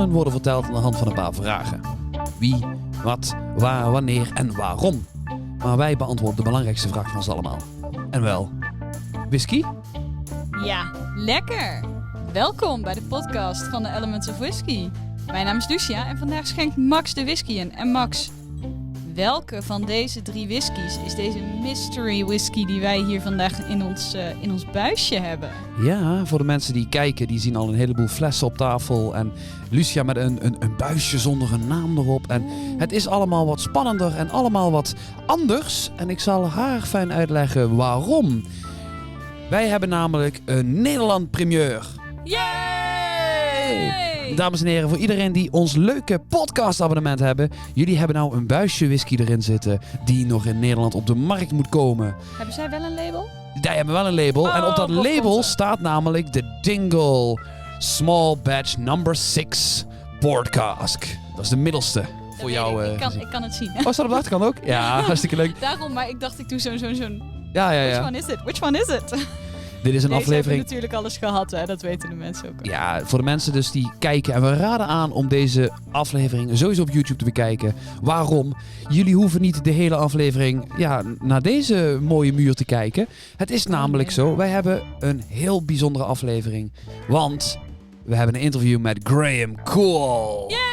gaan worden verteld aan de hand van een paar vragen. Wie, wat, waar, wanneer en waarom. Maar wij beantwoorden de belangrijkste vraag van ons allemaal. En wel, whisky? Ja, lekker! Welkom bij de podcast van de Elements of Whisky. Mijn naam is Lucia en vandaag schenkt Max de whisky in. En Max, welke van deze 3 whiskies is deze mystery whisky die wij hier vandaag in ons buisje hebben? Ja, voor de mensen die kijken, die zien al een heleboel flessen op tafel. En Lucia met een buisje zonder een naam erop. En het is allemaal wat spannender en allemaal wat anders. En ik zal haar fijn uitleggen waarom. Wij hebben namelijk een Nederland primeur. Yay! Dames en heren, voor iedereen die ons leuke podcastabonnement hebben. Jullie hebben nou een buisje whisky erin zitten die nog in Nederland op de markt moet komen. Hebben zij wel een label? Wij hebben wel een label. En op dat label staat namelijk de Dingle Small Batch number 6 Port Cask. Dat is de middelste voor jou. Ik kan het zien. Oh, staat op de achterkant ook? Ja, hartstikke leuk. Daarom, maar ik dacht ik doe zo'n... Ja. Which one is it? Which one is it? Dit is een Deze aflevering. hebben natuurlijk alles gehad, hè? Dat weten de mensen ook. Ja, voor de mensen dus die kijken. En we raden aan om deze aflevering sowieso op YouTube te bekijken. Waarom? Jullie hoeven niet de hele aflevering naar deze mooie muur te kijken. Het is namelijk zo, wij hebben een heel bijzondere aflevering. Want we hebben een interview met Graham Coull. Yay!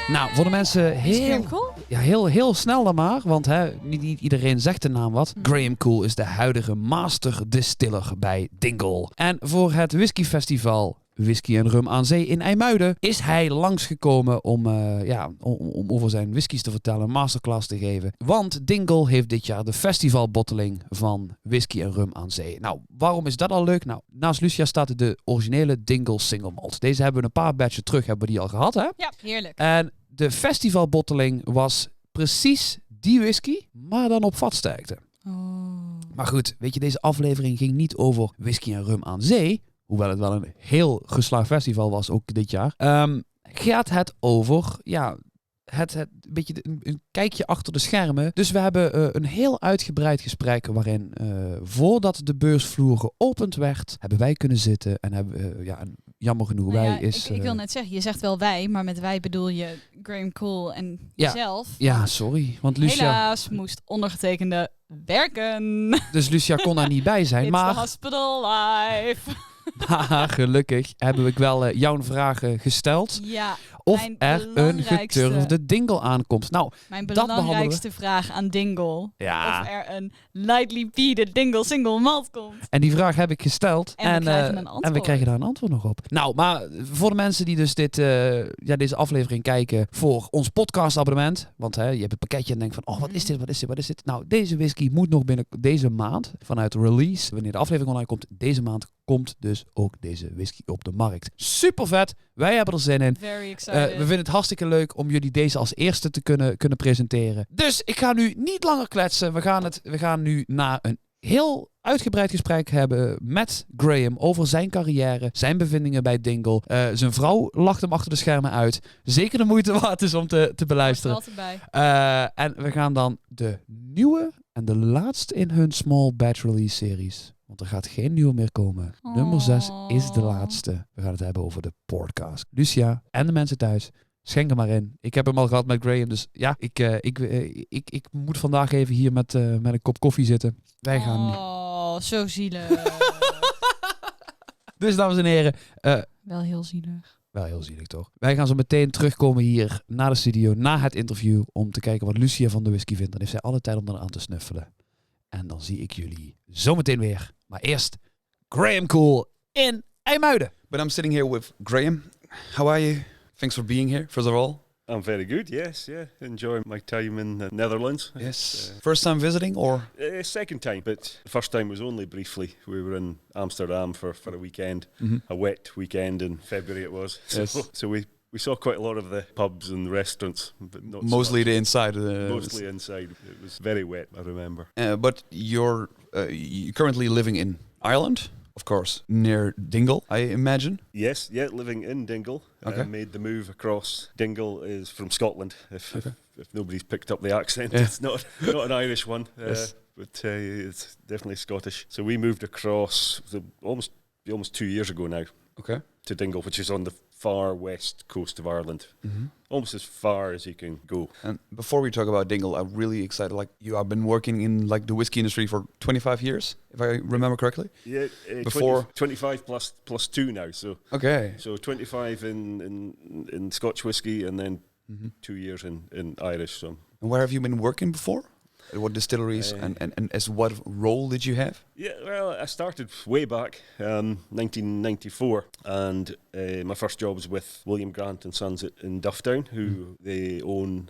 Nou, voor de mensen heel snel dan maar. Want niet iedereen zegt de naam wat. Graham Coull is de huidige Master Distiller bij Dingle. En voor het whiskyfestival Whisky en Rum aan Zee in IJmuiden is hij langsgekomen om over zijn whiskies te vertellen, een masterclass te geven. Want Dingle heeft dit jaar de festivalbotteling van Whisky en Rum aan Zee. Nou, waarom is dat al leuk? Nou, naast Lucia staat de originele Dingle Single Malt. Deze hebben we een paar batchen terug hebben we die al gehad, hè? Ja, heerlijk. En de festivalbotteling was precies die whisky, maar dan op vatsterkte. Oh. Maar goed, weet je, deze aflevering ging niet over whisky en rum aan zee. Hoewel het wel een heel geslaagd festival was, ook dit jaar. Gaat het over, het beetje een kijkje achter de schermen. Dus we hebben een heel uitgebreid gesprek waarin voordat de beursvloer geopend werd, hebben wij kunnen zitten en hebben en jammer genoeg Ik wil net zeggen, je zegt wel wij, maar met wij bedoel je Graham Coull en jezelf. Ja, sorry. Want Lucia... Helaas moest ondergetekende werken. Dus Lucia kon daar niet bij zijn. It's maar the hospital life. Maar gelukkig hebben we wel jouw vragen gesteld. Ja, of er een geturfde Dingle aankomt. Nou, mijn belangrijkste vraag aan Dingle. Ja. Of er een lightly peated Dingle single malt komt. En die vraag heb ik gesteld. En we krijgen daar een antwoord nog op. Nou, maar voor de mensen die dus deze aflevering kijken voor ons podcastabonnement. Want je hebt het pakketje en denkt van, wat is dit? Nou, deze whisky moet nog binnen deze maand vanuit release. Wanneer de aflevering online komt, deze maand komt dus ook deze whisky op de markt. Super vet. Wij hebben er zin in. Very excited. We vinden het hartstikke leuk om jullie deze als eerste te kunnen presenteren. Dus ik ga nu niet langer kletsen. We gaan nu naar een heel uitgebreid gesprek hebben met Graham over zijn carrière, zijn bevindingen bij Dingle. Zijn vrouw lacht hem achter de schermen uit. Zeker de moeite waard is om te beluisteren. Er bij. En we gaan dan de nieuwe en de laatste in hun small batch release series. Want er gaat geen nieuwe meer komen. Nummer 6 is de laatste. We gaan het hebben over de Port Cask. Lucia en de mensen thuis, schenk er maar in. Ik heb hem al gehad met Graham. Dus ja, ik moet vandaag even hier met een kop koffie zitten. Wij gaan nu. Oh, zo zielig. Dus dames en heren. Wel heel zielig. Wel heel zielig toch? Wij gaan zo meteen terugkomen hier naar de studio, na het interview, om te kijken wat Lucia van de whisky vindt. Dan heeft zij alle tijd om er aan te snuffelen. En dan zie ik jullie zometeen weer. Maar eerst Graham Coull in IJmuiden. But I'm sitting here with Graham. How are you? Thanks for being here, first of all. I'm very good, yes, yeah. Enjoy my time in the Netherlands. Yes. First time visiting or? Second time, but the first time was only briefly. We were in Amsterdam for a weekend, a wet weekend in February it was. Yes. So we saw quite a lot of the pubs and restaurants, but not mostly so the inside. mostly inside. It was very wet, I remember. But you're currently living in Ireland, of course, near Dingle, I imagine. Yes, yeah, living in Dingle. Okay. Made the move across. Dingle is from Scotland, if nobody's picked up the accent. Yeah. It's not an Irish one, Yes. but it's definitely Scottish. So we moved across almost 2 years ago now. Okay. To Dingle, which is on the far west coast of Ireland. Almost as far as you can go. And before we talk about Dingle, I'm really excited. Like you have been working in like the whiskey industry for 25 years, if I remember correctly. Yeah, before 25 plus 2 now. So okay, so 25 in Scotch whiskey, and then 2 years in Irish. So. And where have you been working before? At what distilleries and as what role did you have? Yeah, well, I started way back, 1994, and my first job was with William Grant and Sons in Dufftown, who they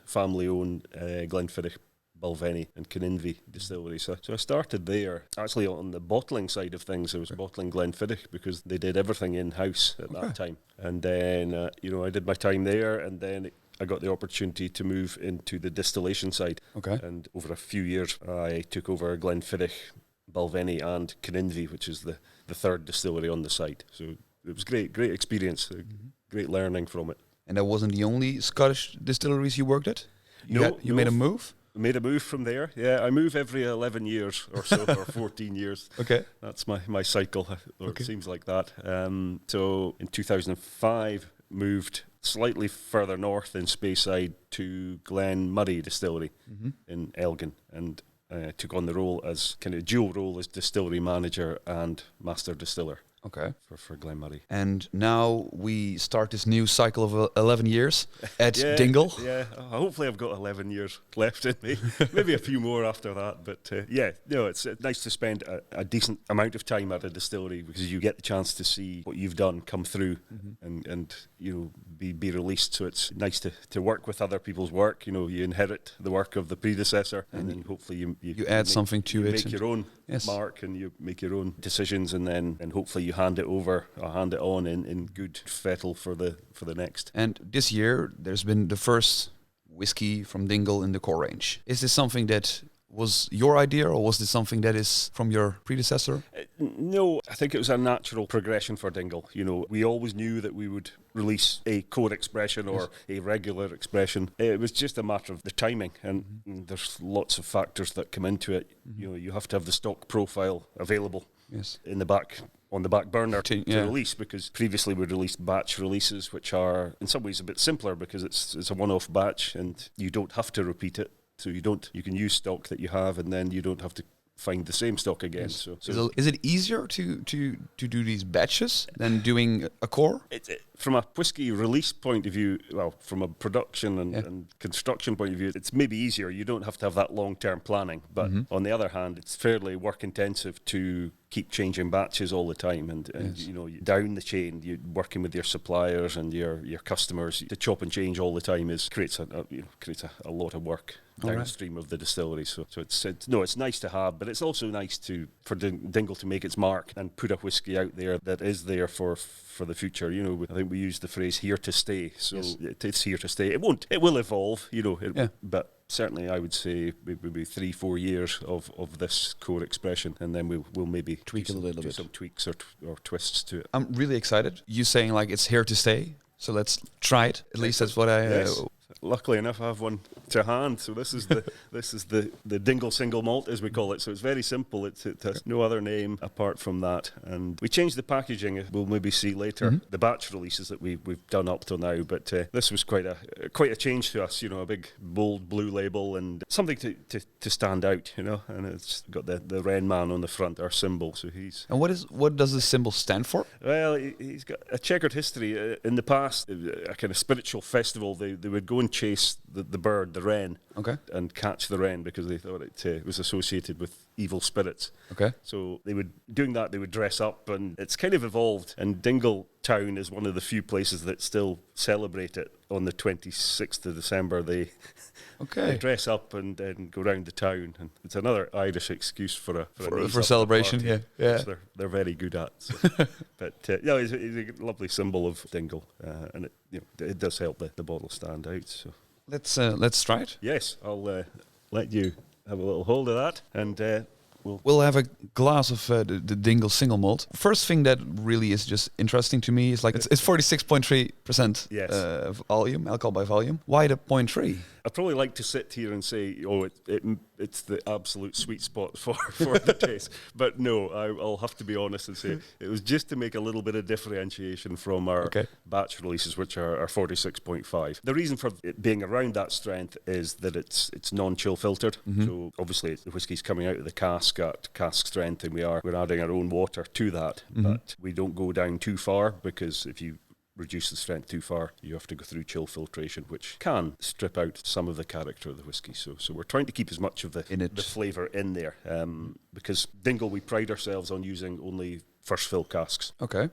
family-own Glenfiddich, Balvenie and Caninvie distilleries. So I started there, actually on the bottling side of things. I was bottling Glenfiddich because they did everything in-house at that time. And then, I did my time there, and then I got the opportunity to move into the distillation side. Okay. And over a few years, I took over Glenfiddich, Balvenie and Caninvie, which is the third distillery on the site. So it was great experience, great learning from it. And that wasn't the only Scottish distilleries you worked at? You made a move? Made a move from there. Yeah, I move every 11 years or so, or 14 years. Okay. That's my cycle, or it seems like that. So in 2005, moved slightly further north in Speyside to Glen Murray Distillery in Elgin, and took on the role as kind of dual role as distillery manager and master distiller. Okay. For Glen Murray. And now we start this new cycle of 11 years at Dingle. Yeah, hopefully I've got 11 years left in me. Maybe a few more after that. But it's nice to spend a decent amount of time at a distillery, because you get the chance to see what you've done come through and be released. So it's nice to work with other people's work. You inherit the work of the predecessor, and then hopefully you add something to it. Make your own mark, and you make your own decisions, and hopefully you hand it on in good fettle for the next. And this year there's been the first whiskey from Dingle in the core range. Is this something that was your idea, or was this something that is from your predecessor? No, I think it was a natural progression for Dingle. We always knew that we would release a core expression or a regular expression. It was just a matter of the timing, and there's lots of factors that come into it. You have to have the stock profile available on the back burner to release, because previously we released batch releases, which are in some ways a bit simpler because it's a one-off batch and you don't have to repeat it. So you can use stock that you have, and then you don't have to find the same stock again. Yes. So is it easier to do these batches than doing a core? From a whiskey release point of view, well, from a production and construction point of view, it's maybe easier. You don't have to have that long-term planning. But on the other hand, it's fairly work-intensive to keep changing batches all the time, and down the chain, you're working with your suppliers and your customers. To chop and change all the time creates a lot of work downstream of the distillery. So it's nice to have, but it's also nice for Dingle to make its mark and put a whiskey out there that is there for the future. I think we use the phrase "here to stay." So it's here to stay. It will evolve. But certainly I would say maybe 3-4 years of this core expression, and then we'll maybe tweak a little bit, some tweaks or twists to it. I'm really excited. You saying like it's here to stay, so let's try it. At least that's what I. Yes. Luckily enough, I have one to hand. So this is the Dingle single malt, as we call it. So it's very simple. It has no other name apart from that. And we changed the packaging. We'll maybe see later the batch releases that we've done up till now. But this was quite a change to us. A big bold blue label and something to stand out. And it's got the Wren man on the front, our symbol. So he's. And what does the symbol stand for? Well, he's got a checkered history. In the past, a kind of spiritual festival, they would go and chase the bird, the wren, and catch the wren because they thought it was associated with evil spirits. Okay. So they would dress up, and it's kind of evolved. And Dingle Town is one of the few places that still celebrate it on the 26th of December. They dress up and then go round the town, and it's another Irish excuse for a celebration. Party, yeah. Which they're very good at. So. But it's a lovely symbol of Dingle, and it does help the bottle stand out. So let's try it. Yes, I'll let you have a little hold of that, and we'll have a glass of the Dingle single malt. First thing that really is just interesting to me is like it's 46.3% volume, alcohol by volume. Why the 0.3? I'd probably like to sit here and say, it's the absolute sweet spot for the taste. But no, I'll have to be honest and say it was just to make a little bit of differentiation from our batch releases, which are 46.5. The reason for it being around that strength is that it's non-chill filtered. So obviously the whiskey's coming out of the cask at cask strength, and we're adding our own water to that. But we don't go down too far, because if you reduce the strength too far, you have to go through chill filtration, which can strip out some of the character of the whiskey. So we're trying to keep as much of the flavour in there, because Dingle, we pride ourselves on using only first fill casks. Okay.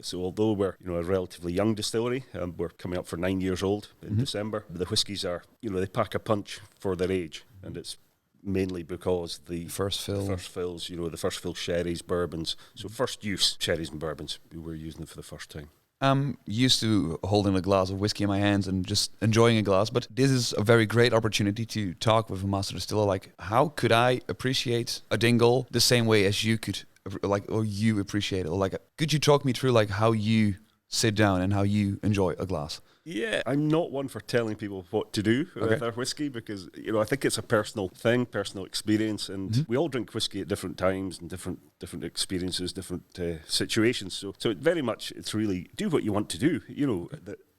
So although we're a relatively young distillery, we're coming up for 9 years old in December, the whiskies are, they pack a punch for their age, and it's mainly because the first fills, the first fill sherries, bourbons, so first use sherries and bourbons, we're using them for the first time. I'm used to holding a glass of whiskey in my hands and just enjoying a glass, but this is a very great opportunity to talk with a master distiller. Like, how could I appreciate a Dingle the same way as you could, or you appreciate it? Or could you talk me through how you sit down and how you enjoy a glass? Yeah, I'm not one for telling people what to do with their whiskey, because I think it's a personal thing, personal experience, and we all drink whiskey at different times and different experiences, different situations. So it very much, it's really do what you want to do.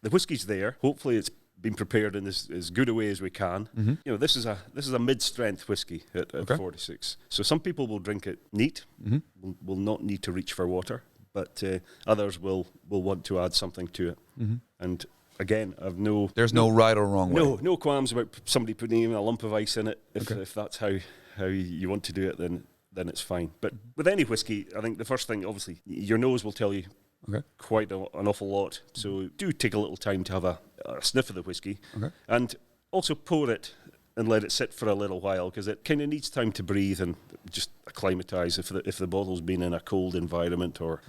The whiskey's there. Hopefully, it's been prepared in as good a way as we can. This is a mid-strength whiskey at 46. So some people will drink it neat, will not need to reach for water, but others will want to add something to it, and again, there's no right or wrong way. No qualms about somebody putting even a lump of ice in it. If that's how you want to do it, then it's fine. But with any whiskey, I think the first thing, obviously, your nose will tell you quite an awful lot. So do take a little time to have a sniff of the whiskey, and also pour it and let it sit for a little while, because it kind of needs time to breathe and just acclimatise if the bottle's been in a cold environment or,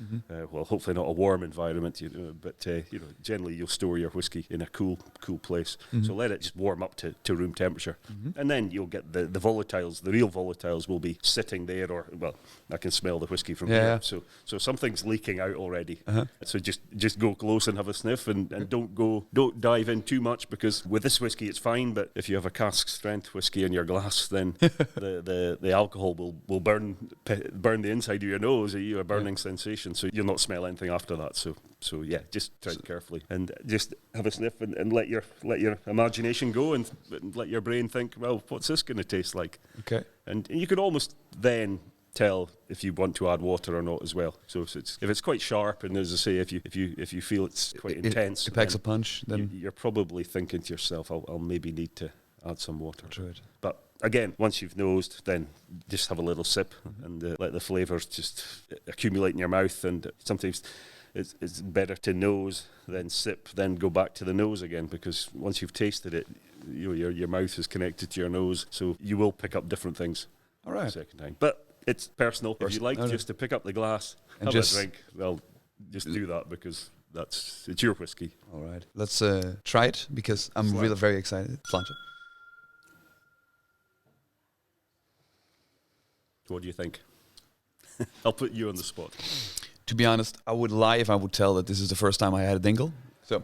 hopefully not a warm environment, but generally you'll store your whiskey in a cool place. So let it just warm up to room temperature. And then you'll get the volatiles, the real volatiles will be sitting there, or, I can smell the whiskey from here. So something's leaking out already. So just go close and have a sniff, and don't dive in too much, because with this whiskey it's fine, but if you have a cask strength whiskey in your glass, then the alcohol will burn the inside of your nose, a burning sensation, so you'll not smell anything after that. So yeah, just tread carefully and just have a sniff and let your imagination go, and let your brain think, well, what's this going to taste like? And you could almost then tell if you want to add water or not as well. So if it's quite sharp, and as I say, if you feel it's quite intense, it packs a punch, then you're probably thinking to yourself, I'll maybe need to add some water. Right. But again, once you've nosed, then just have a little sip and let the flavours just accumulate in your mouth. And sometimes it's better to nose, then sip, then go back to the nose again, because once you've tasted it, your mouth is connected to your nose, so you will pick up different things the second time. But it's personal. If you like just to pick up the glass and have a drink, well, just do that, because it's your whiskey. All right. Let's try it, because I'm really very excited. Plunge it. What do you think? I'll put you on the spot. To be honest, I would lie if I would tell that this is the first time I had a Dingle. So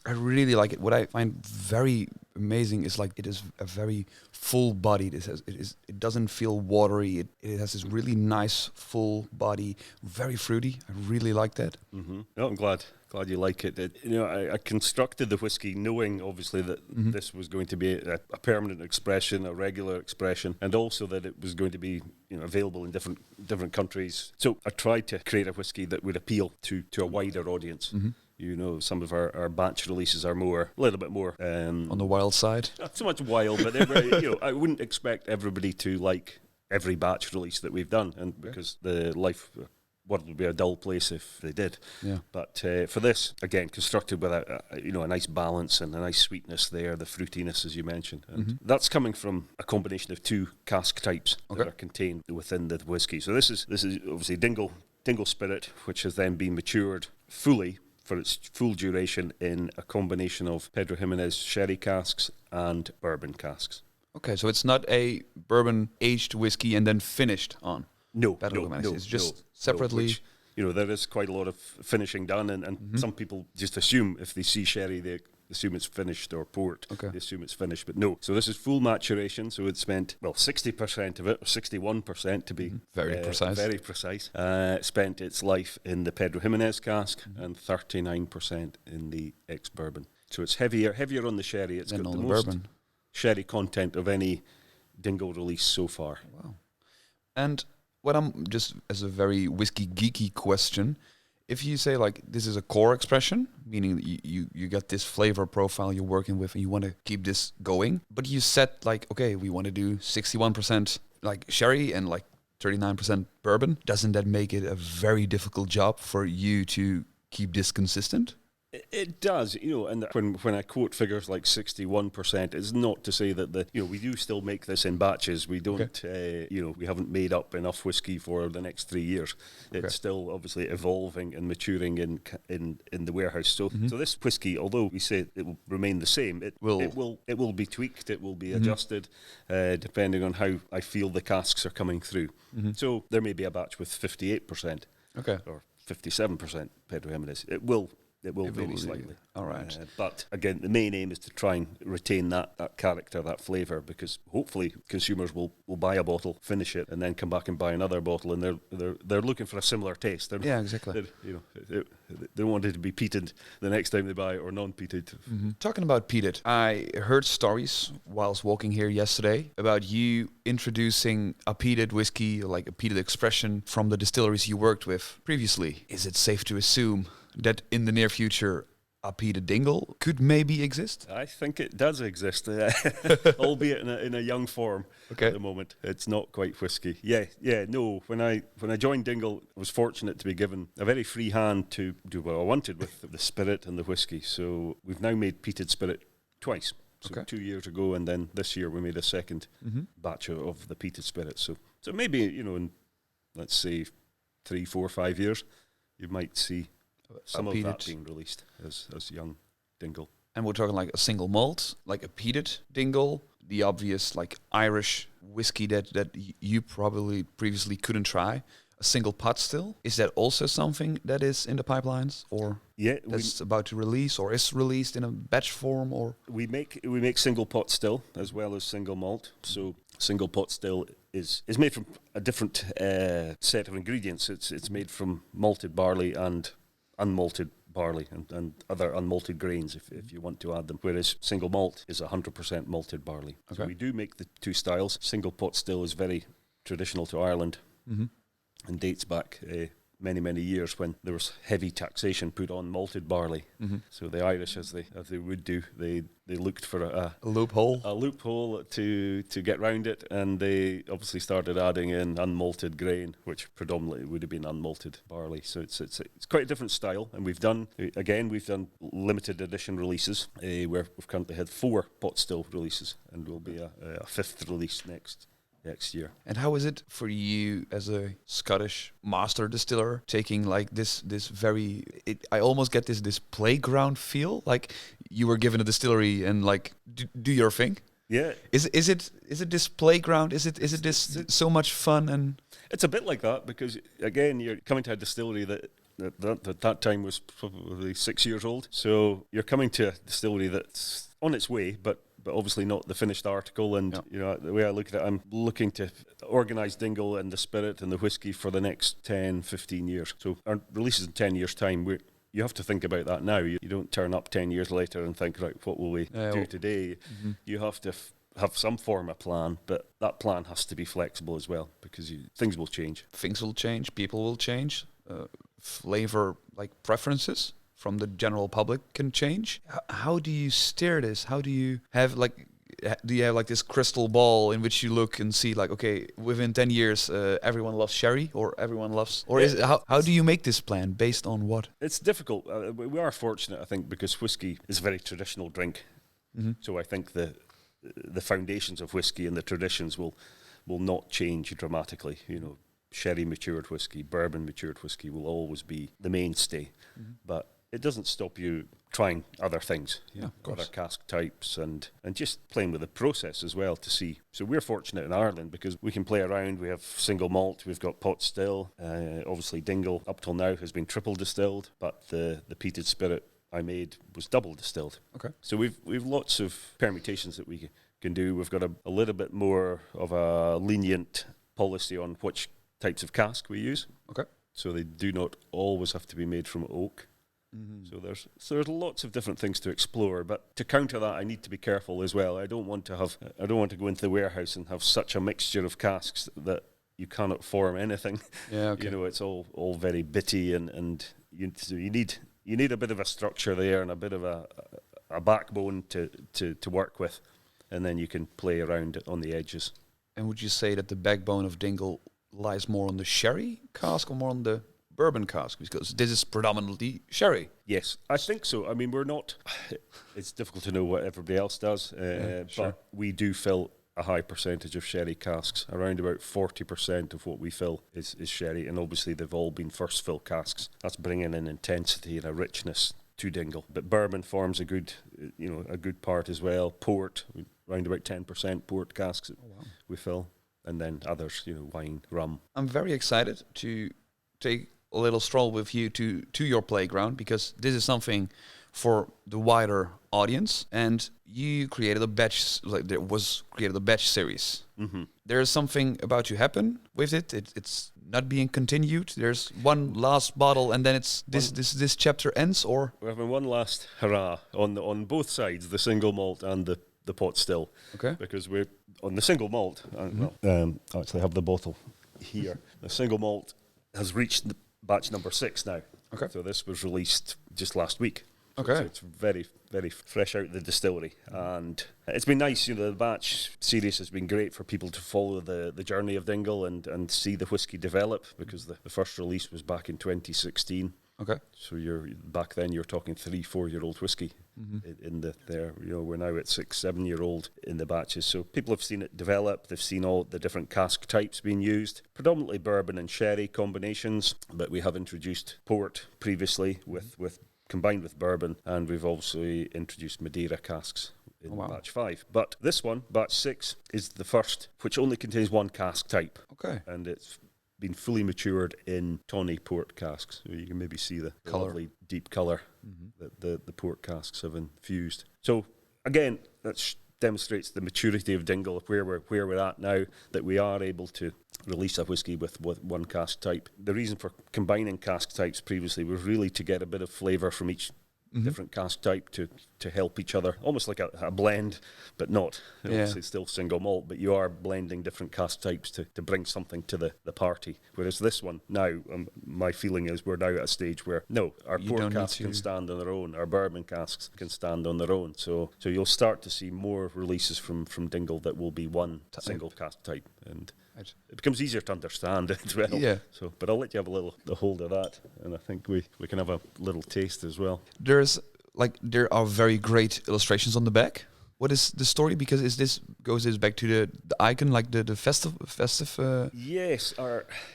I really like it. What I find very amazing is it is a very full bodied. It doesn't feel watery. It has this really nice full body, very fruity. I really like that. No, I'm glad you like it. I constructed the whiskey knowing, obviously, that this was going to be a permanent expression, a regular expression, and also that it was going to be available in different countries. So I tried to create a whiskey that would appeal to a wider audience. Some of our batch releases are a little bit more on the wild side. Not so much wild, but they're very, I wouldn't expect everybody to like every batch release that we've done, and because the world would be a dull place if they did. But for this, again, constructed with a nice balance and a nice sweetness there, the fruitiness, as you mentioned, and that's coming from a combination of two cask types that are contained within the whiskey. So this is obviously Dingle Spirit, which has then been matured fully for its full duration in a combination of Pedro Jimenez sherry casks and bourbon casks. Okay, so it's not a bourbon aged whiskey and then finished on. No, it's just separately. There is quite a lot of finishing done, and some people just assume if they see sherry, they assume it's finished or port. Okay. They assume it's finished, but no. So this is full maturation. So it's spent, 60% of it, or 61% to be Very precise. Very precise. Spent its life in the Pedro Jimenez cask and 39% in the ex-bourbon. So it's heavier on the sherry. It's Than got on the the most bourbon. sherry content of any Dingle release so far. Wow. And what I'm just as a very whiskey geeky question, if you say like this is a core expression, meaning that you got this flavor profile you're working with and you want to keep this going, but you set like, okay, we want to do 61% like sherry and like 39% bourbon, doesn't that make it a very difficult job for you to keep this consistent? It does, and when I quote figures like 61%, it's not to say that we do still make this in batches. We don't, we haven't made up enough whiskey for the next 3 years. It's still obviously evolving and maturing in the warehouse. So this whiskey, although we say it will remain the same, it will be tweaked. It will be adjusted depending on how I feel the casks are coming through. So there may be a batch with 58%, or 57% Pedro Jimenez. It will vary slightly. All right. But again, the main aim is to try and retain that character, that flavour, because hopefully consumers will buy a bottle, finish it, and then come back and buy another bottle, and they're looking for a similar taste. Exactly. They want it to be peated the next time they buy it, or non-peated. Talking about peated, I heard stories whilst walking here yesterday about you introducing a peated whiskey, like a peated expression from the distilleries you worked with previously. Is it safe to assume that in the near future a peated dingle could maybe exist? I think it does exist, albeit in a young form at the moment. It's not quite whiskey. No. When I joined Dingle, I was fortunate to be given a very free hand to do what I wanted with the spirit and the whiskey. So we've now made peated spirit twice. So 2 years ago, and then this year we made a second batch of the peated spirit. So maybe, in, let's say, 3, 4, 5 years, you might see some of that being released as young Dingle. And we're talking like a single malt, like a peated Dingle, the obvious like Irish whiskey that you probably previously couldn't try. A single pot still. Is that also something that is in the pipelines, or that's about to release, or is released in a batch form? Or we make single pot still as well as single malt. So single pot still is made from a different set of ingredients. It's made from malted barley and unmalted barley and other unmalted grains if you want to add them, whereas single malt is 100% malted barley. So we do make the two styles. Single pot still is very traditional to Ireland and dates back many years when there was heavy taxation put on malted barley. So the Irish, as they would do, they looked for a loophole to get round it, and they obviously started adding in unmalted grain, which predominantly would have been unmalted barley. So it's quite a different style, and we've done limited edition releases where we've currently had 4 pot still releases, and will be a 5th release next year. And how is it for you as a Scottish master distiller, taking like this very, I almost get this playground feel, like you were given a distillery and like do your thing? Yeah. Is it this playground? Is it this so much fun? And it's a bit like that, because again, you're coming to a distillery that at that time was probably 6 years old. So you're coming to a distillery that's on its way, but obviously not the finished article. And the way I look at it, I'm looking to organise Dingle and the spirit and the whiskey for the next 10, 15 years. So our releases in 10 years' time, you have to think about that now. You don't turn up 10 years later and think, right, what will we do today? You have to have some form of plan, but that plan has to be flexible as well, because things will change. Things will change, people will change, flavor like preferences from the general public can change. How do you steer this? How do you have like this crystal ball in which you look and see like, okay, within 10 years, everyone loves sherry, or everyone loves, or is it, how do you make this plan based on what? It's difficult. We are fortunate, I think, because whiskey is a very traditional drink. So I think the foundations of whiskey and the traditions will not change dramatically. Sherry matured whiskey, bourbon matured whiskey will always be the mainstay. But it doesn't stop you trying other things, other cask types, and just playing with the process as well to see. So we're fortunate in Ireland because we can play around. We have single malt, we've got pot still. Obviously Dingle up till now has been triple distilled, but the peated spirit I made was double distilled. Okay. So we've lots of permutations that we can do. We've got a little bit more of a lenient policy on which types of cask we use. Okay. So they do not always have to be made from oak. So there's lots of different things to explore, but to counter that, I need to be careful as well. I don't want to go into the warehouse and have such a mixture of casks that you cannot form anything. Yeah. Okay. It's all very bitty, and so you need a bit of a structure there and a bit of a backbone to work with, and then you can play around on the edges. And would you say that the backbone of Dingle lies more on the sherry cask or more on the bourbon cask? Because this is predominantly sherry. Yes, I think so. I mean, we're not... It's difficult to know what everybody else does, Sure. but we do fill a high percentage of sherry casks. Around about 40% of what we fill is sherry, and obviously they've all been first fill casks. That's bringing in intensity and a richness to Dingle. But bourbon forms a good part as well. Port, around about 10% port casks we fill, and then others, wine, rum. I'm very excited to take a little stroll with you to your playground, because this is something for the wider audience, and you created a batch, created a batch series. Mm-hmm. There's something about to happen with it. It's not being continued. There's one last bottle, and then it's this chapter ends, or We're having one last hurrah on both sides, the single malt and the pot still. okay. Because we're on the single malt. I actually have the bottle here. The single malt has reached the batch number 6 now. Okay. So this was released just last week. Okay. So it's very, very fresh out of the distillery. And it's been nice, the batch series has been great for people to follow the journey of Dingle and see the whiskey develop, because the first release was back in 2016. Okay. So back then you're talking 3-4-year-old whiskey we're now at 6-7-year-old in the batches. So people have seen it develop. They've seen all the different cask types being used, predominantly bourbon and sherry combinations, but we have introduced port previously with combined with bourbon, and we've also introduced Madeira casks in batch 5. But this one, batch 6, is the first, which only contains one cask type. Okay. And it's been fully matured in tawny port casks. So you can maybe see the Colour. lovely deep colour that the port casks have infused. So again, that demonstrates the maturity of Dingle, where we're at now, that we are able to release a whiskey with one cask type. The reason for combining cask types previously was really to get a bit of flavour from each different cask type to help each other, almost like a blend, but not. It's still single malt, but you are blending different cask types to bring something to the party. Whereas this one, now, my feeling is we're now at a stage where, no, our port casks can stand on their own, our bourbon casks can stand on their own. So you'll start to see more releases from Dingle that will be one single cask type. And it becomes easier to understand as well. Yeah. So, but I'll let you have the hold of that, and I think we can have a little taste as well. There are very great illustrations on the back. What is the story? Because goes this back to the icon, like the festive. Yes,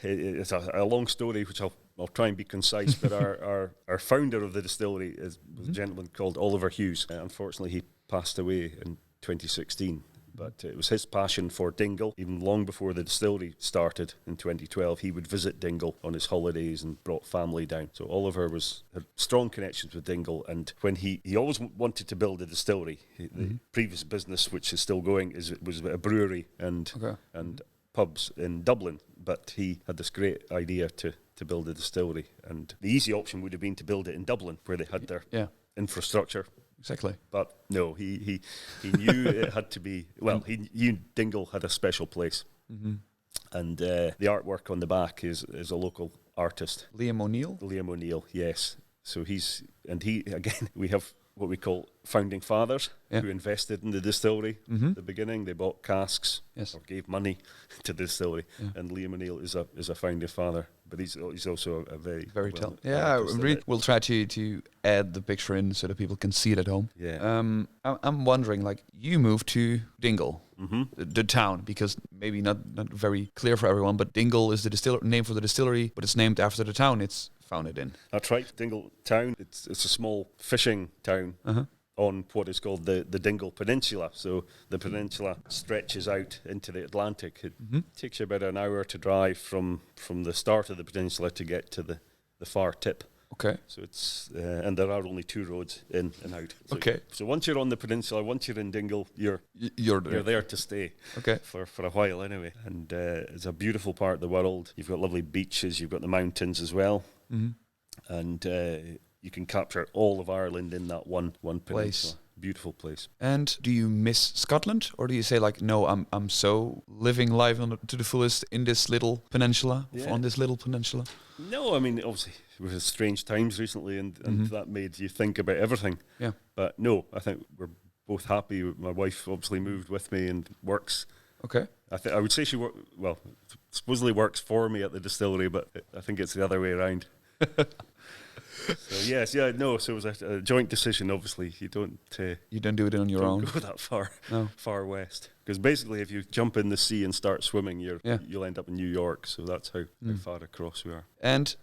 it's a long story, which I'll try and be concise. But our founder of the distillery was a gentleman called Oliver Hughes. Unfortunately, he passed away in 2016. But it was his passion for Dingle. Even long before the distillery started in 2012, he would visit Dingle on his holidays and brought family down. So Oliver had strong connections with Dingle, and when he always wanted to build a distillery. The previous business, which is still going, was a brewery and pubs in Dublin. But he had this great idea to build a distillery, and the easy option would have been to build it in Dublin, where they had their infrastructure. Exactly. But no, he knew it had to be, he knew Dingle had a special place. And the artwork on the back is a local artist. Liam O'Neill, yes. So we have what we call founding fathers who invested in the distillery at the beginning. They bought casks or gave money to the distillery. And Liam O'Neill is a founding father. But he's also a very talented. Yeah, we'll try to add the picture in so that people can see it at home. Yeah. I'm wondering, you moved to Dingle, the town, because maybe not very clear for everyone, but Dingle is the name for the distillery, but it's named after the town it's founded in. That's right, Dingle town. It's a small fishing town. On what is called the Dingle Peninsula. So the peninsula stretches out into the Atlantic. It takes you about an hour to drive from the start of the peninsula to get to the far tip Okay. So it's and there are only 2 roads in and out. So, Okay. So once you're on the peninsula, once you're in Dingle, you're there to stay. Okay. For a while anyway. And it's a beautiful part of the world. You've got lovely beaches. You've got the mountains as well. Mm-hmm. And you can capture all of Ireland in that one peninsula. Beautiful place. And do you miss Scotland, or do you say like, no, I'm so living life to the fullest in this little peninsula, on this little peninsula? No, I mean, obviously, it was strange times recently, and that made you think about everything. Yeah. But no, I think we're both happy. My wife obviously moved with me and works. Okay. I would say she supposedly works for me at the distillery, but I think it's the other way around. So so it was a joint decision. Obviously, you don't do it on your own. Go that far west. Because basically, if you jump in the sea and start swimming, you'll end up in New York. So that's how far across we are. And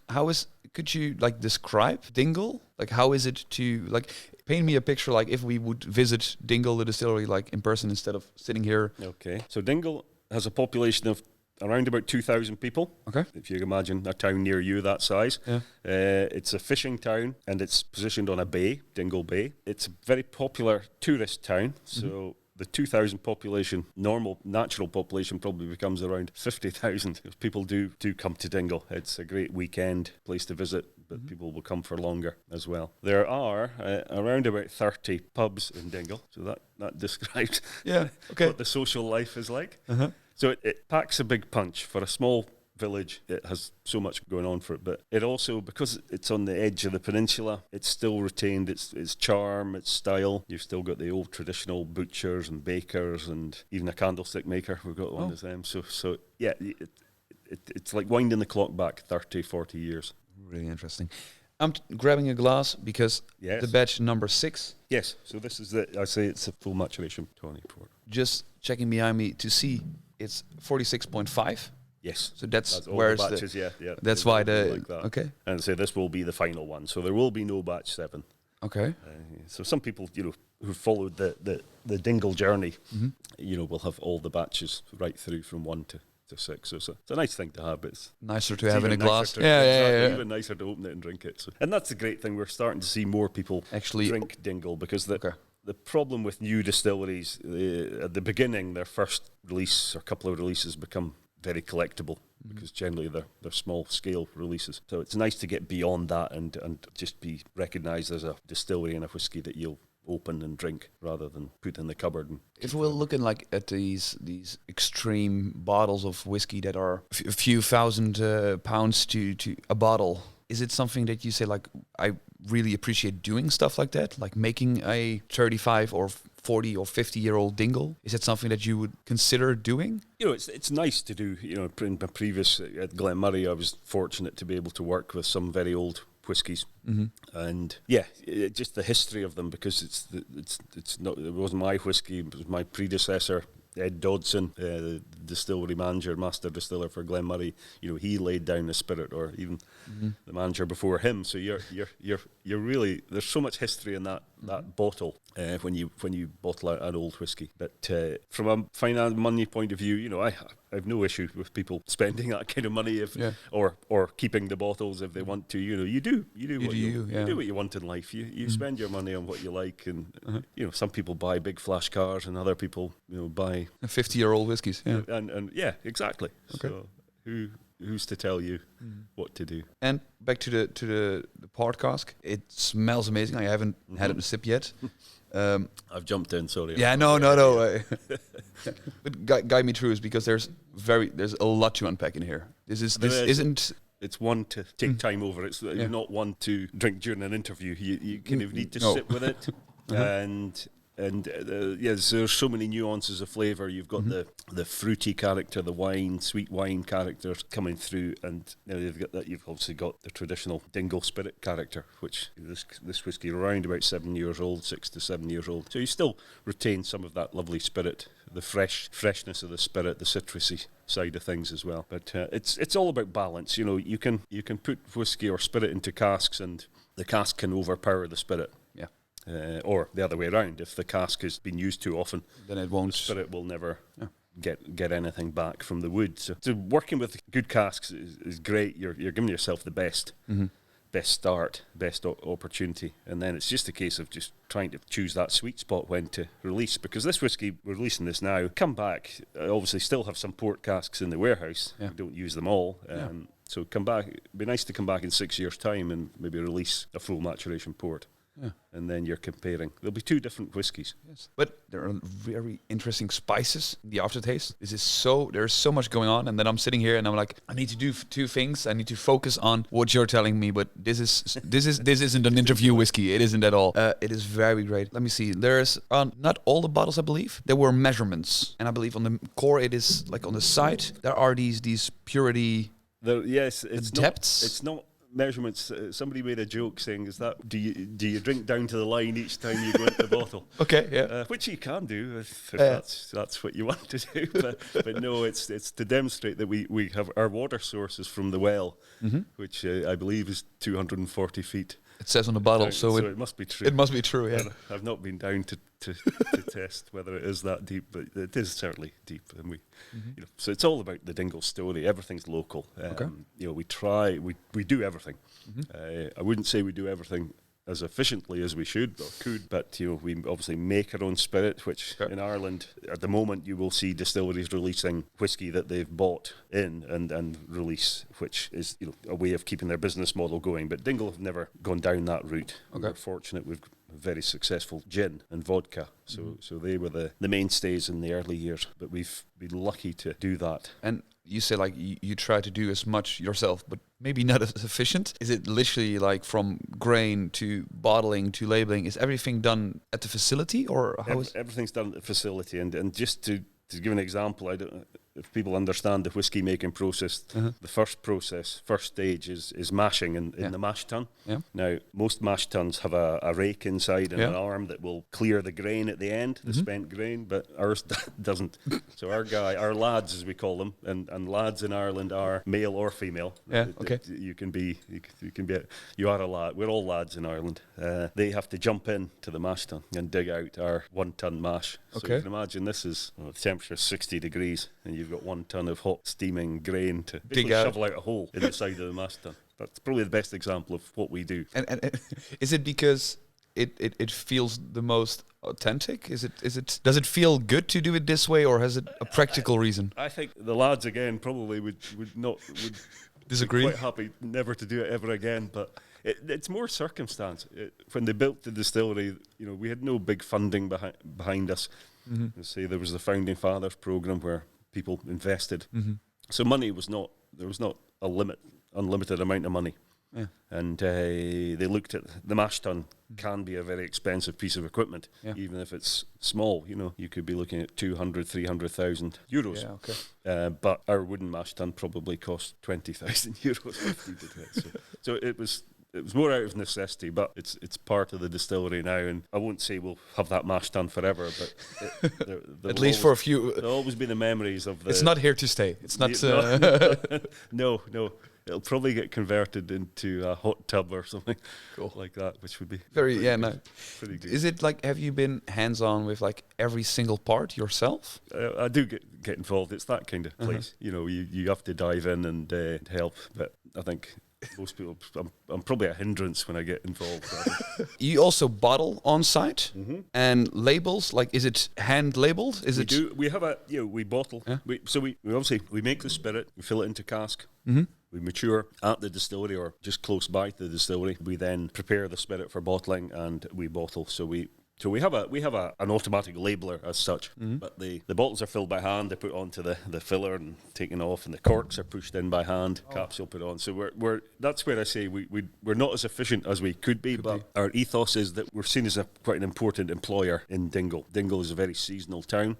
could you like describe Dingle? Like, how is it to like paint me a picture? Like, if we would visit Dingle, the distillery, like in person instead of sitting here. Okay. So Dingle has a population of around about 2,000 people. Okay. If you imagine a town near you that size. Yeah. It's a fishing town and it's positioned on a bay, Dingle Bay. It's a very popular tourist town. So the 2,000 population, normal natural population probably becomes around 50,000. People do come to Dingle. It's a great weekend place to visit, but people will come for longer as well. There are around about 30 pubs in Dingle. So that describes what the social life is like. Uh-huh. So it packs a big punch. For a small village, it has so much going on for it, but it also, because it's on the edge of the peninsula, it's still retained its charm, its style. You've still got the old traditional butchers and bakers and even a candlestick maker. We've got one of them. So yeah, it's like winding the clock back 30, 40 years. Really interesting. I'm grabbing a glass because the batch number 6. Yes, so this is I say it's a full maturation tawny port. Just checking behind me to see it's 46.5. Yes. So that's all where's the batches, that's why like okay. And so this will be the final one. So there will be no batch 7. Okay. So some people, who followed the Dingle journey, will have all the batches right through from 1 to 6. So it's a nice thing to have. But it's nicer to have in a glass. Even nicer to open it and drink it. So. And that's the great thing. We're starting to see more people actually drink Dingle because the problem with new distilleries, at the beginning, their first release or couple of releases become very collectible because generally they're small scale releases. So it's nice to get beyond that and just be recognised as a distillery and a whiskey that you'll open and drink rather than put in the cupboard. And if we're looking like at these extreme bottles of whiskey that are a few thousand pounds to a bottle, is it something that you say like, I really appreciate doing stuff like that, like making a 35 or 40 or 50-year-old Dingle? Is it something that you would consider doing? It's nice to do. In my previous at Glenmurray, I was fortunate to be able to work with some very old whiskies, and just the history of them, because it's not, it wasn't my whiskey, it was my predecessor Ed Dodson, the distillery manager, master distiller for Glenmurray. He laid down the spirit, or even the manager before him. So you're really, there's so much history in that bottle when you bottle out an old whiskey. But from a money point of view, I have no issue with people spending that kind of money or keeping the bottles if they want to. You do what you want in life. You spend your money on what you like, and some people buy big flash cars, and other people buy 50-year-old whiskies. Yeah. And exactly. Okay. So who's to tell you what to do? And back to the port cask. It smells amazing. I haven't had it a sip yet. I've jumped in, sorry. Yeah, no. But guide me through is because there's a lot to unpack in here. This isn't. It's one to take time over. It's not one to drink during an interview. You kind of need to sit with it, and there's so many nuances of flavour. You've got the fruity character, the sweet wine characters coming through, and you've obviously got the traditional Dingle spirit character, which this whiskey around about 7 years old, 6 to 7 years old. So you still retain some of that lovely spirit, the freshness of the spirit, the citrusy side of things as well. But it's all about balance. You can put whiskey or spirit into casks, and the cask can overpower the spirit. Or the other way around. If the cask has been used too often, then it won't. The spirit will never get anything back from the wood. So working with good casks is great. You're giving yourself the best best start, best opportunity. And then it's just a case of just trying to choose that sweet spot when to release. Because this whiskey, we're releasing this now, come back, obviously still have some port casks in the warehouse. We don't use them all. So come back, it'd be nice to come back in 6 years' time and maybe release a full maturation port. Yeah. And then you're comparing. There'll be two different whiskies. Yes. But there are very interesting spices in the aftertaste. There's so much going on, and then I'm sitting here and I'm like, I need to do two things. I need to focus on what you're telling me, but this isn't an interview whiskey. It isn't at all. It is very great. Let me see. There's not all the bottles, I believe. There were measurements, and I believe on the core it is like on the side there are these purity. It's depths. It's not measurements. Somebody made a joke saying, "Is that do you drink down to the line each time you go into the bottle?" Okay, yeah. Which you can do if that's what you want to do. But no, it's to demonstrate that we have our water sources from the well, which I believe is 240 feet. It says on the bottle, so it must be true. It must be true, yeah. I've not been down to test whether it is that deep, but it is certainly deep. And so it's all about the Dingle story. Everything's local. Okay. We do everything. I wouldn't say we do everything as efficiently as we should or could, but we obviously make our own spirit, which in Ireland at the moment you will see distilleries releasing whiskey that they've bought in and release, which is a way of keeping their business model going. But Dingle have never gone down that route. We're fortunate we've very successful gin and vodka, so they were the mainstays in the early years, but we've been lucky to do that. And you say like you try to do as much yourself, but maybe not as efficient. Is it literally like from grain to bottling to labeling? Is everything done at the facility, or how everything's done at the facility? And just to give an example, I don't. If people understand the whiskey making process, the first stage is mashing in the mash tun. Yeah. Now, most mash tuns have a rake inside and an arm that will clear the grain at the end, the spent grain, but ours doesn't. So our lads, as we call them, and lads in Ireland are male or female. Yeah, okay. You are a lad. We're all lads in Ireland. They have to jump in to the mash tun and dig out our 1 ton mash. So you can imagine this is the temperature is 60 degrees, and you've got 1 ton of hot steaming grain to shovel out a hole in the side of the mash tun. That's probably the best example of what we do. And is it because it feels the most authentic? Is it does it feel good to do it this way, or has it a practical reason? I think the lads again probably would disagree. Quite happy never to do it ever again, but it's more circumstance. When they built the distillery, we had no big funding behind us. Say there was the Founding Fathers program where people invested. So money there was not a unlimited amount of money. Yeah. And they looked at the mash tun can be a very expensive piece of equipment, even if it's small. You could be looking at 200,000, 300,000 euros. Yeah, okay. But our wooden mash tun probably cost 20,000 euros. So it was more out of necessity, but it's part of the distillery now, and I won't say we'll have that mash tun forever, but at least for a few. There'll always be the memories of the. It's not here to stay. It's not. No. It'll probably get converted into a hot tub or something like that, which would be pretty good. Is it like, have you been hands-on with like every single part yourself? I do get involved. It's that kind of place. You have to dive in and help, but I think most people, I'm probably a hindrance when I get involved. You also bottle on site and labels. Like, is it hand labeled? We have we bottle. Yeah? We obviously make the spirit, we fill it into cask. We mature at the distillery or just close by to the distillery. We then prepare the spirit for bottling and we bottle. So we have an automatic labeler as such, but the bottles are filled by hand. They're put onto the filler and taken off, and the corks are pushed in by hand. Capsule put on. So that's where I say we're not as efficient as we could be, but our ethos is that we're seen as quite an important employer in Dingle. Dingle is a very seasonal town,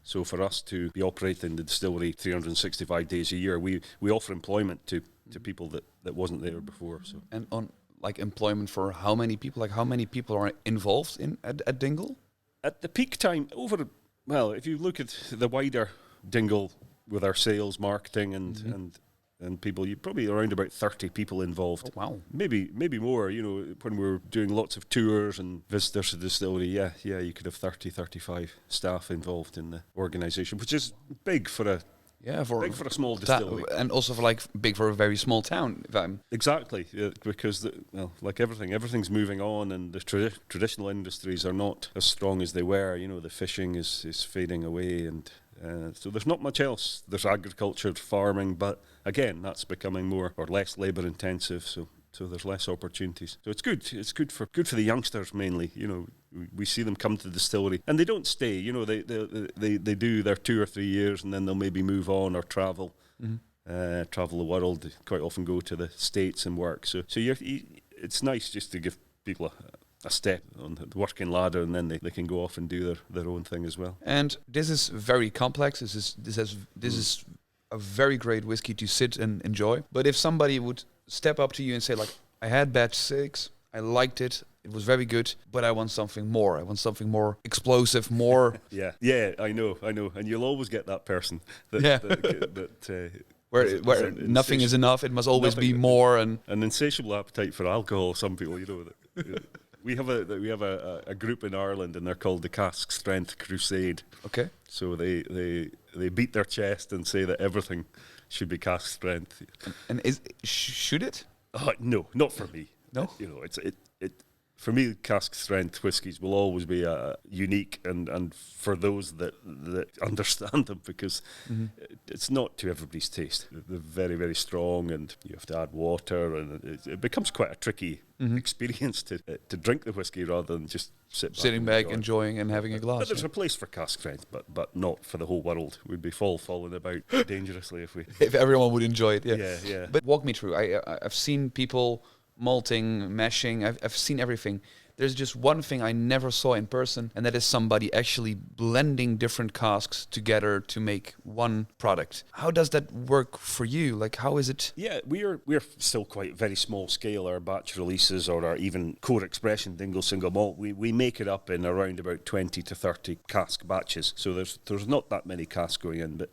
so for us to be operating the distillery 365 days a year, we offer employment to people that wasn't there before. So and on. Like employment for how many people? Like how many people are involved at Dingle? At the peak time, if you look at the wider Dingle with our sales, marketing, and people, you probably around about 30 people involved. Oh, wow. Maybe more. When we're doing lots of tours and visitors to the distillery, you could have 30, 35 staff involved in the organisation, which is big for Yeah, big for a small distillery. And also for big for a very small town. If I'm Exactly, because like everything's moving on, and the traditional industries are not as strong as they were. The fishing is fading away, and so there's not much else. There's agriculture, farming, but again, that's becoming more or less labour intensive. So there's less opportunities. So it's good. It's good for the youngsters mainly. We see them come to the distillery, and they don't stay. They do their 2 or 3 years, and then they'll maybe move on or travel, travel the world. They quite often go to the States and work. So it's nice just to give people a step on the working ladder, and then they can go off and do their own thing as well. And this is very complex. This is a very great whiskey to sit and enjoy. But if somebody would step up to you and say, I had batch 6, I liked it, it was very good, but I want something more. I want something more explosive, more... Yeah, I know. And you'll always get that person where nothing is enough, it must always be more. And an insatiable appetite for alcohol, some people, We have a group in Ireland, and they're called the Cask Strength Crusade. Okay. So they beat their chest and say that everything should be cask strength. And should it? No, not for me. No. For me, cask strength whiskies will always be unique, and for those that understand them, because it's not to everybody's taste. They're very, very strong, and you have to add water, and it becomes quite a tricky experience to drink the whiskey rather than just sitting back, enjoying and having a glass. But there's a place for cask strength, but not for the whole world. We'd be falling about dangerously if everyone would enjoy it. Yeah. But walk me through. I've seen people malting, mashing. I've seen everything. There's just one thing I never saw in person, and that is somebody actually blending different casks together to make one product. How does that work for you? How is it? Yeah, we're still quite very small scale. Our batch releases, or our even core expression Dingle single malt, we make it up in around about 20 to 30 cask batches. So there's not that many casks going in, but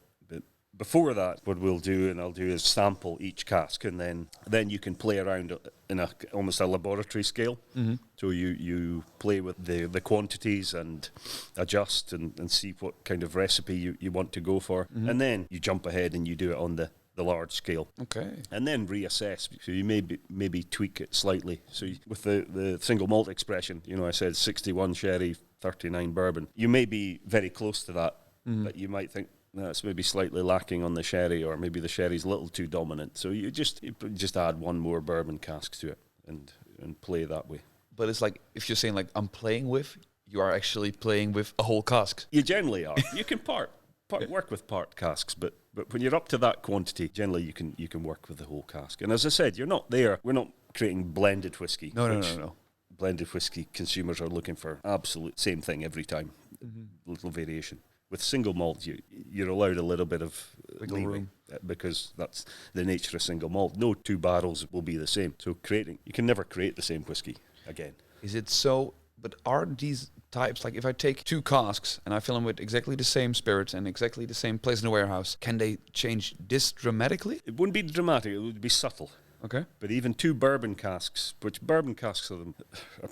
before that, what I'll do is sample each cask, and then you can play around in almost a laboratory scale. Mm-hmm. So you play with the quantities and adjust and see what kind of recipe you want to go for. Mm-hmm. And then you jump ahead and you do it on the large scale. Okay. And then reassess. So you maybe tweak it slightly. So with the single malt expression, I said 61 sherry, 39 bourbon. You may be very close to that, but you might think, that's maybe slightly lacking on the sherry, or maybe the sherry's a little too dominant. So you just add one more bourbon cask to it and play that way. But it's if you're saying I'm playing with, you are actually playing with a whole cask. You generally are. You can work with part casks, but when you're up to that quantity, generally you can work with the whole cask. And as I said, you're not there. We're not creating blended whiskey. No. Blended whiskey consumers are looking for absolute same thing every time, little variation. With single malt, you're allowed a little bit of leeway, because that's the nature of single malt. No 2 barrels will be the same. So you can never create the same whiskey again. Is it so? But are these types, if I take 2 casks and I fill them with exactly the same spirit and exactly the same place in the warehouse, can they change this dramatically? It wouldn't be dramatic. It would be subtle. Okay. But even 2 bourbon casks, which bourbon casks are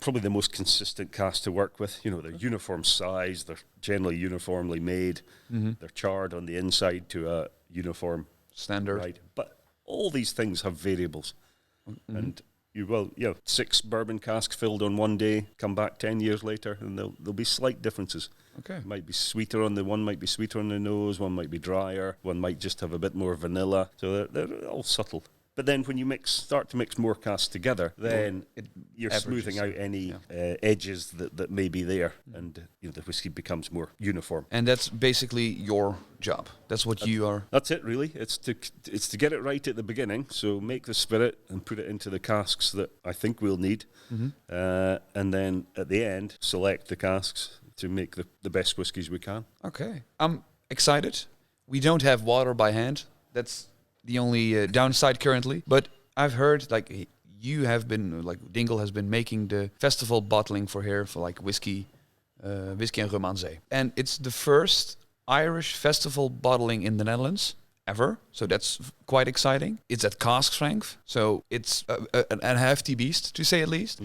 probably the most consistent casks to work with. They're uniform size, they're generally uniformly made, they're charred on the inside to a uniform standard. Right. But all these things have variables. And 6 bourbon casks filled on one day, come back 10 years later, and there'll be slight differences. Okay. Might be sweeter on one might be sweeter on the nose, one might be drier, one might just have a bit more vanilla. So they're all subtle. But then when you start to mix more casks together, then you're smoothing out any edges that may be there, and the whiskey becomes more uniform. And that's basically your job. That's what you are. That's it, really. It's to get it right at the beginning. So make the spirit and put it into the casks that I think we'll need, and then at the end select the casks to make the best whiskies we can. Okay, I'm excited. We don't have water by hand. That's the only downside currently, but I've heard you have been Dingle has been making the festival bottling for whiskey and rum aan zee, and it's the first Irish festival bottling in the Netherlands ever. So that's quite exciting. It's at cask strength, so it's a hefty beast to say at least.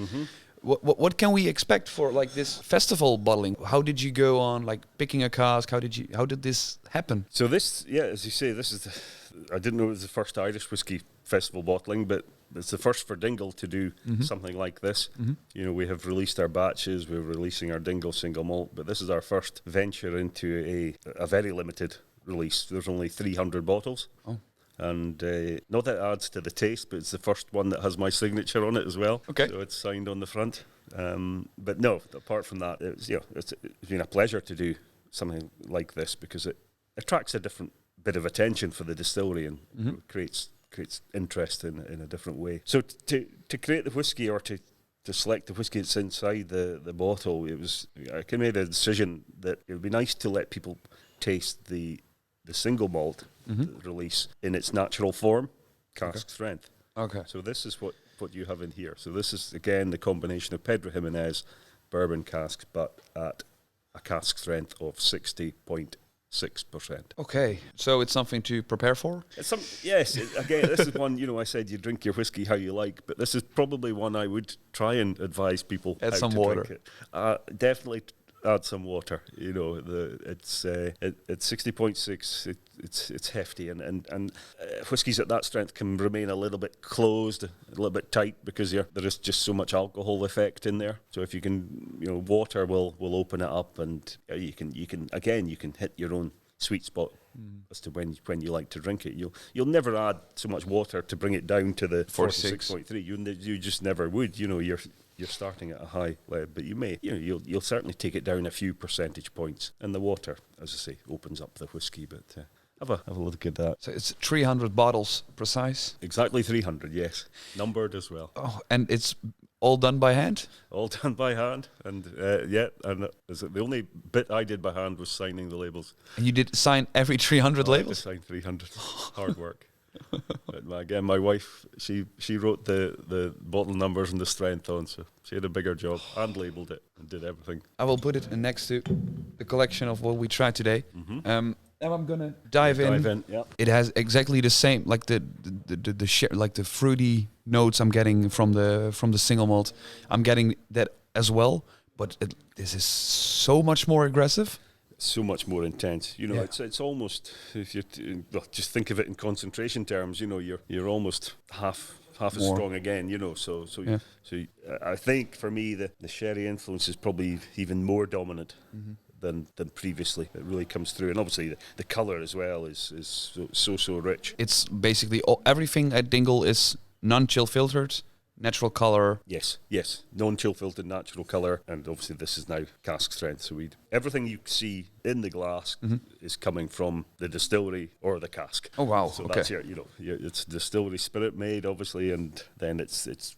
What can we expect for like this festival bottling? How did you go on like picking a cask? How did this happen? So this, as you say, this is I didn't know it was the first Irish whiskey festival bottling, but it's the first for Dingle to do something like this. You know, we have released our batches, we're releasing our Dingle single malt, but this is our first venture into a very limited release. There's only 300 bottles. Oh. And not that it adds to the taste, but it's the first one that has my signature on it as well. Okay. So it's signed on the front. But no, apart from that, it's been a pleasure to do something like this because it attracts a different bit of attention for the distillery and creates interest in a different way. So to create the whiskey or to select the whiskey that's inside the bottle, I made a decision that it would be nice to let people taste the single malt release in its natural form, cask strength. Okay. So this is what you have in here. So this is, again, the combination of Pedro Jimenez bourbon casks, but at a cask strength of 60.6%. Okay. So it's something to prepare for? Yes. Again, this is one, I said you drink your whiskey how you like, but this is probably one I would try and advise people add how some to water. drink it. Definitely add some water. It's 60.6. It's hefty, and whiskies at that strength can remain a little bit closed, a little bit tight because there is just so much alcohol effect in there. So if you can, water will open it up, and you can hit your own sweet spot as to when you like to drink it. You'll never add so much water to bring it down to the 46.3. You just never would. You're starting at a high level, but you may, you'll certainly take it down a few percentage points, and the water, as I say, opens up the whiskey. But have a look at that. So it's 300 bottles precise. Exactly 300, yes, numbered as well. Oh, and it's all done by hand. All done by hand, and the only bit I did by hand was signing the labels. And you did sign every 300 labels. I signed 300. Hard work. But again, my wife, she wrote the bottle numbers and the strength on, so she had a bigger job and labelled it and did everything. I will put it next to the collection of what we tried today. Now I'm gonna dive in. Yeah. It has exactly the same, like the like the fruity notes I'm getting from the single malt. I'm getting that as well, but this is so much more aggressive. So much more intense, It's almost, if you just think of it in concentration terms, you're almost half as strong again, So I think for me the sherry influence is probably even more dominant than previously. It really comes through, and obviously the colour as well is so rich. It's basically everything at Dingle is non-chill filtered. Natural colour. Yes, non-chill filtered natural colour, and obviously this is now cask strength. So everything you see in the glass is coming from the distillery or the cask. Oh wow! So that's it's distillery spirit made, obviously, and then it's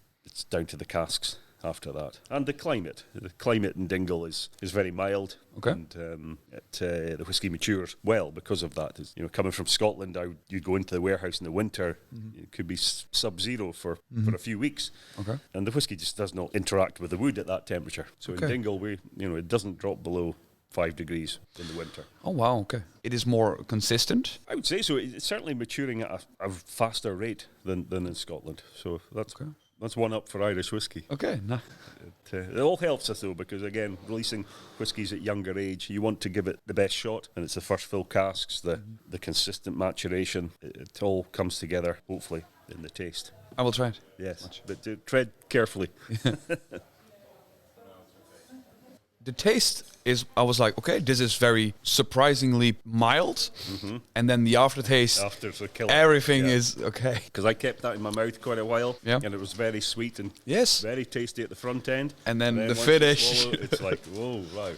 down to the casks after that. And the climate in Dingle is very mild. Okay. And the whiskey matures well because of that. It's, coming from Scotland, you go into the warehouse in the winter, it could be sub-zero for a few weeks. Okay. And the whiskey just does not interact with the wood at that temperature. So in Dingle, it doesn't drop below 5 degrees in the winter. Oh wow, okay. It is more consistent? I would say so. It's certainly maturing at a faster rate than in Scotland. So that's one up for Irish whiskey. Okay, no. It all helps us though, because again, releasing whiskies at younger age, you want to give it the best shot, and it's the first fill casks, the consistent maturation. It all comes together, hopefully, in the taste. I will try it. Yes, but tread carefully. The taste is, I was like, okay, this is very surprisingly mild. And then the aftertaste, After's a killer. Everything is okay. Because I kept that in my mouth quite a while, and it was very sweet and very tasty at the front end. And then the once finish. you swallow, it's like, whoa, wow.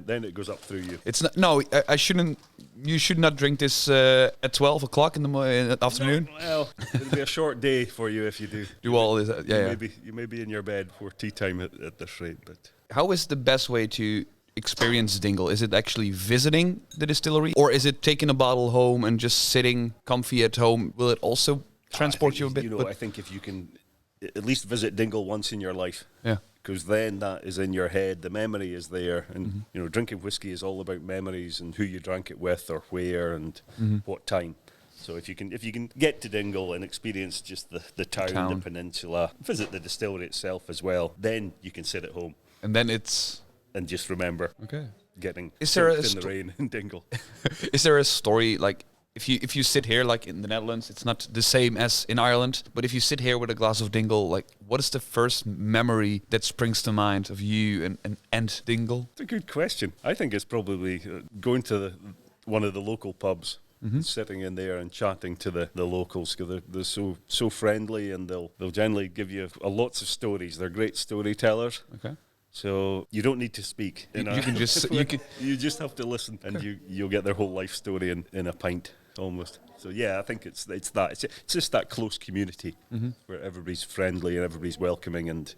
Then it goes up through you. It's not, no, I shouldn't. You should not drink this at 12 o'clock in the afternoon. No, well, it'll be a short day for you if you do. Do all this, You may be in your bed before tea time at this rate, but. How is the best way to experience Dingle? Is it actually visiting the distillery, or is it taking a bottle home and just sitting comfy at home? Will it also transport you a bit? I think if you can at least visit Dingle once in your life, because then that is in your head, the memory is there, and drinking whiskey is all about memories and who you drank it with, or where, and what time. So if you can get to Dingle and experience just the town, the peninsula, visit the distillery itself as well, then you can sit at home. And then it's... And just remember getting soaked in the rain in Dingle. Is there a story, like, if you sit here, like in the Netherlands, it's not the same as in Ireland, but if you sit here with a glass of Dingle, like, what is the first memory that springs to mind of you and Dingle? It's a good question. I think it's probably going to one of the local pubs, sitting in there and chatting to the locals, because they're so friendly, and they'll generally give you lots of stories. They're great storytellers. Okay. So you don't need to speak. You can just you just have to listen, and you'll get their whole life story in a pint almost. So yeah, I think it's that. It's just that close community where everybody's friendly and everybody's welcoming, and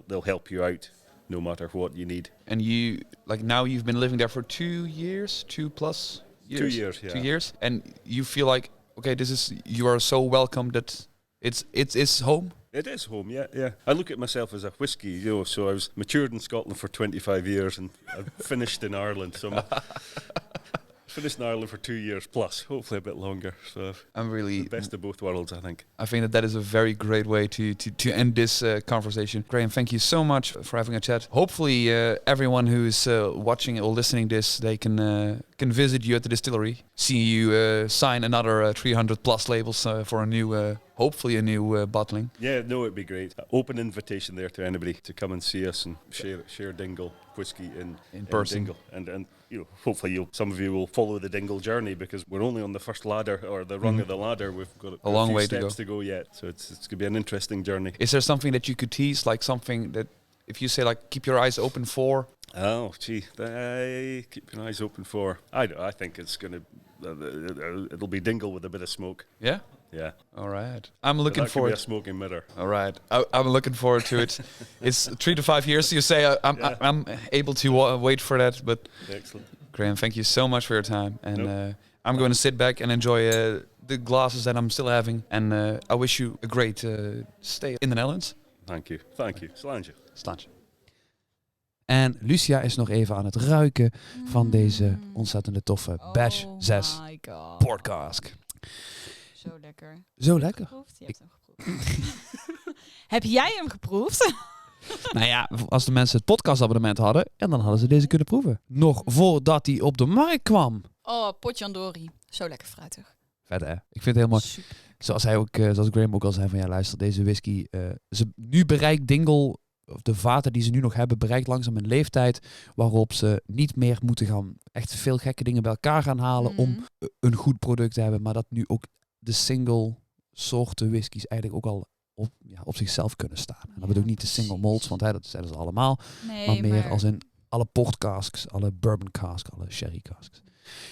they'll help you out no matter what you need. And you, like, now you've been living there for 2 years, 2+ years. 2 years, yeah. 2 years, and you feel like, okay, you are so welcome that it's home. It is home, yeah. I look at myself as a whiskey, so I was matured in Scotland for 25 years and I finished in Ireland. So finished in Ireland for 2 years plus, hopefully a bit longer. So I'm really the best of both worlds, I think. I think that is a very great way to end this conversation. Graham, thank you so much for having a chat. Hopefully everyone who's watching or listening this, they can visit you at the distillery, see you sign another 300+ labels for a new, hopefully a new bottling. Yeah, no, it'd be great. Open invitation there to anybody to come and see us and share Dingle whiskey in person. Dingle. And hopefully some of you will follow the Dingle journey, because we're only on the first ladder, or the rung of the ladder. We've got a long few way steps to go yet, so it's going to be an interesting journey. Is there something that you could tease, like something that, if you say, like, keep your eyes open for? Oh, gee, keep your eyes open for. I think it's going to, it'll be Dingle with a bit of smoke. Yeah? Yeah. All right. I'm looking forward. A smoking mirror. All right. I'm looking forward to it. It's 3 to 5 years. So you say I'm able to wait for that. But excellent. Graham, thank you so much for your time. And I'm going to sit back and enjoy the glasses that I'm still having. And I wish you a great stay in the Netherlands. Thank you. Slaantje. En Lucia is nog even aan het ruiken van deze ontzettende toffe Batch 6 podcast. Zo lekker. Zo lekker. Je hebt hem geproefd. Heb jij hem geproefd? Nou ja, als de mensen het podcastabonnement hadden, en dan hadden ze deze kunnen proeven. Nog voordat hij op de markt kwam. Oh, potjandori. Zo lekker fruitig. Vet hè? Ik vind het heel mooi. Super. Zoals Graham ook al zei van, ja luister, deze whisky, nu bereikt Dingle, of de vaten die ze nu nog hebben, bereikt langzaam een leeftijd waarop ze niet meer moeten gaan echt veel gekke dingen bij elkaar gaan halen om een goed product te hebben, maar dat nu ook de single soorten whiskies eigenlijk ook al op zichzelf kunnen staan. En dat bedoel ik niet de single malts, want dat zijn ze allemaal, maar meer als in alle port casks, alle bourbon casks, alle sherry casks.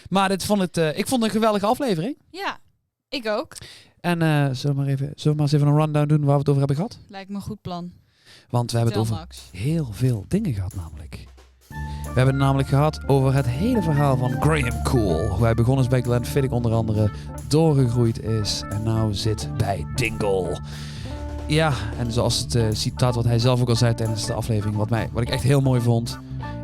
Maar ik vond het een geweldige aflevering. Ja, ik ook. En zullen we maar eens even een rundown doen waar we het over hebben gehad? Lijkt me een goed plan. Want we hebben het over heel veel dingen gehad namelijk. We hebben het namelijk gehad over het hele verhaal van Graham Coull. Hoe hij begonnen is bij Glenfiddich onder andere, doorgegroeid is en nou zit bij Dingle. Ja, en zoals het citaat wat hij zelf ook al zei tijdens de aflevering, wat ik echt heel mooi vond.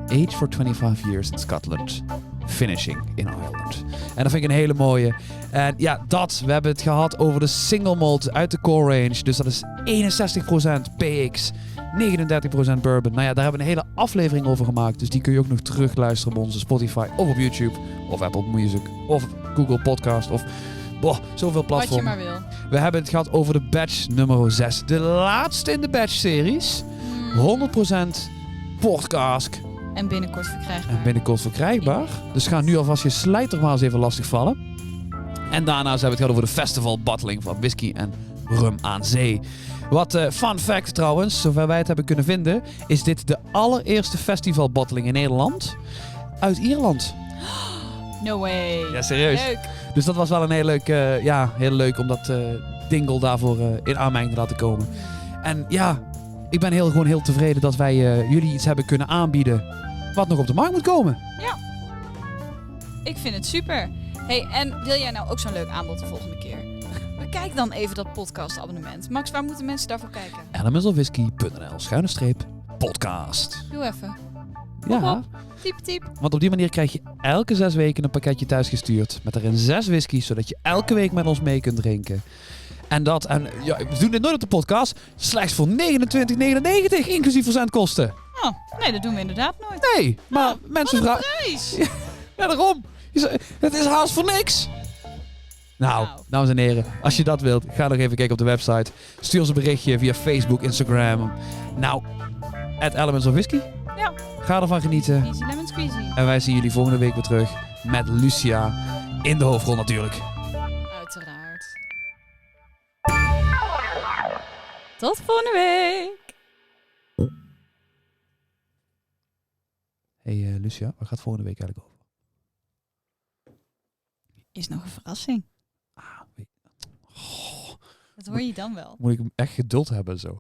Age for 25 years in Scotland. Finishing in Ireland. En dat vind ik een hele mooie. En ja, we hebben het gehad over de single malt uit de core range. Dus dat is 61% PX, 39% bourbon. Nou ja, daar hebben we een hele aflevering over gemaakt. Dus die kun je ook nog terugluisteren op onze Spotify of op YouTube. Of Apple Music. Of Google Podcast. Of zoveel platformen. Wat je maar wil. We hebben het gehad over de batch nummer 6. De laatste in de batch-series. 100% portcask. En binnenkort verkrijgbaar. Dus ga nu alvast je slijter maar eens even lastigvallen. En daarnaast hebben we het gehad over de festival bottling van whisky en rum aan zee. Wat fun fact trouwens, zover wij het hebben kunnen vinden, is dit de allereerste festival bottling in Nederland uit Ierland. No way. Ja, serieus. Leuk. Dus dat was wel een heel leuk om dat Dingle daarvoor in aanmerking te laten komen. En ja, ik ben gewoon heel tevreden dat wij jullie iets hebben kunnen aanbieden wat nog op de markt moet komen. Ja, ik vind het super. Hey, en wil jij nou ook zo'n leuk aanbod de volgende keer? Bekijk dan even dat podcastabonnement. Max, waar moeten mensen daarvoor kijken? elementsofwhisky.nl/podcast. Doe even. Ja. Typ. Want op die manier krijg je elke 6 weken een pakketje thuisgestuurd. Met erin 6 whiskies, zodat je elke week met ons mee kunt drinken. En we doen dit nooit op de podcast. Slechts voor €29,99, inclusief verzendkosten. Oh, nee, dat doen we inderdaad nooit. Nee, maar mensen vragen... Prijs! Ja, daarom. Het is haast voor niks. Nou, dames en heren, als je dat wilt, ga nog even kijken op de website. Stuur ons een berichtje via Facebook, Instagram. Nou, @elementsofwhisky. Ja. Ga ervan genieten. Easy lemon squeezy. En wij zien jullie volgende week weer terug met Lucia in de hoofdrol natuurlijk. Uiteraard. Tot volgende week. Hey Lucia, waar gaat volgende week eigenlijk over? Is nog een verrassing. Ah, Dat hoor je dan wel. Moet ik echt geduld hebben zo?